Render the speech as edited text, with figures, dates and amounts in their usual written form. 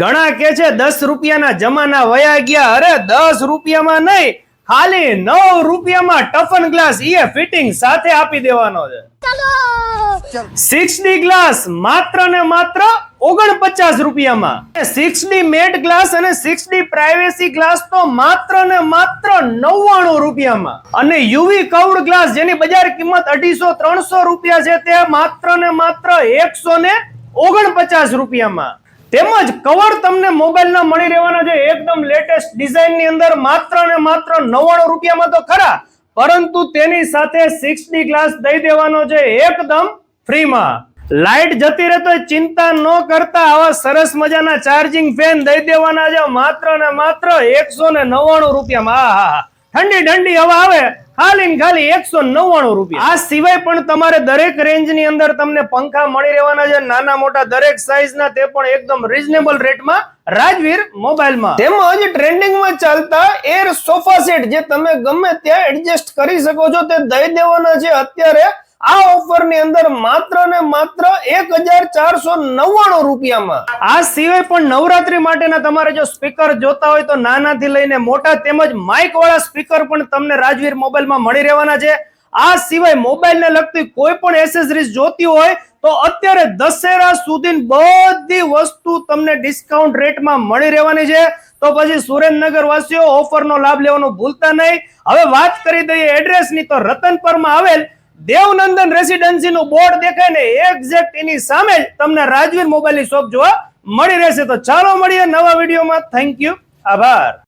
ઘણા કે છે 10 રૂપિયાના જમાના વયા ગયા. અરે 10 રૂપિયામાં નહીં, ખાલી 9 રૂપિયામાં ટફન ગ્લાસ એ ફિટિંગ સાથે આપી દેવાનો છે. 6D ગ્લાસ માત્ર ને માત્ર 49 રૂપિયામાં. 6D મેટ ગ્લાસ અને 6D પ્રાઇવેસી ગ્લાસ તો માત્ર ને માત્ર 99 રૂપિયામાં. અને યુવી કવર્ડ ગ્લાસ જેની બજાર કિંમત 250-300 રૂપિયા છે તે માત્ર ને માત્ર 149 રૂપિયામાં. તેમજ કવર તમને મોબાઈલ ના મળી રહેવાના છે એકદમ લેટેસ્ટ ડિઝાઇન ની અંદર માત્ર ને માત્ર 99 રૂપિયામાં તો ખરા, પરંતુ તેની સાથે 6D ગ્લાસ દઈ દેવાનો છે એકદમ ફ્રીમાં. લાઈટ જતી રહે તો ચિંતા ન કરતા આવા સરસ મજાના ચાર્જિંગ ફેન દઈ દેવાના છે માત્ર ને માત્ર 199 રૂપિયામાં. આહા, ઠંડી ઠંડી હવા આવે ખાલી ને ખાલી 199 રૂપિયા. આ સિવાય પણ તમારે દરેક રેન્જ ની અંદર તમને પંખા મળી રહેવાના છે, નાના મોટા દરેક સાઈઝ ના, તે પણ એકદમ રીઝનેબલ રેટમાં રાજવીર મોબાઈલમાં. તેમજ ટ્રેન્ડિંગમાં ચાલતા એર સોફા સેટ જે તમે ગમે ત્યાં એડજસ્ટ કરી શકો છો તે દઈ દેવાના છે અત્યારે આ ઓફર ની અંદર માત્ર ને માત્ર 1499 રૂપિયામાં. આ સિવાય પણ નવરાત્રી માટેના તમારે જો સ્પીકર જોતા હોય તો નાનાથી લઈને મોટા તેમજ માઇક વાળા સ્પીકર પણ તમને રાજવીર મોબાઈલમાં મળી રહેવાના છે. આ સિવાય મોબાઈલ ને લગતી કોઈ પણ એસેસરીઝ જોતી હોય તો અત્યારે દશેરા સુધી બધી વસ્તુ તમને ડિસ્કાઉન્ટ રેટમાં મળી રહેવાની છે. તો પછી સુરેન્દ્રનગર વાસીઓ ઓફર નો લાભ લેવાનું ભૂલતા નહીં. હવે વાત કરી દઈએ એડ્રેસ ની, તો રતનપરમાં આવેલ દેવનંદન રેસિડેન્સી નું બોર્ડ દેખાય ને એક્ઝેક્ટ એની સામે જ તમને રાજવીર મોબાઈલ ની શોપ જોવા મળી રહેશે. તો ચાલો મળીએ નવા વિડીયોમાં. થેન્ક યુ, આભાર.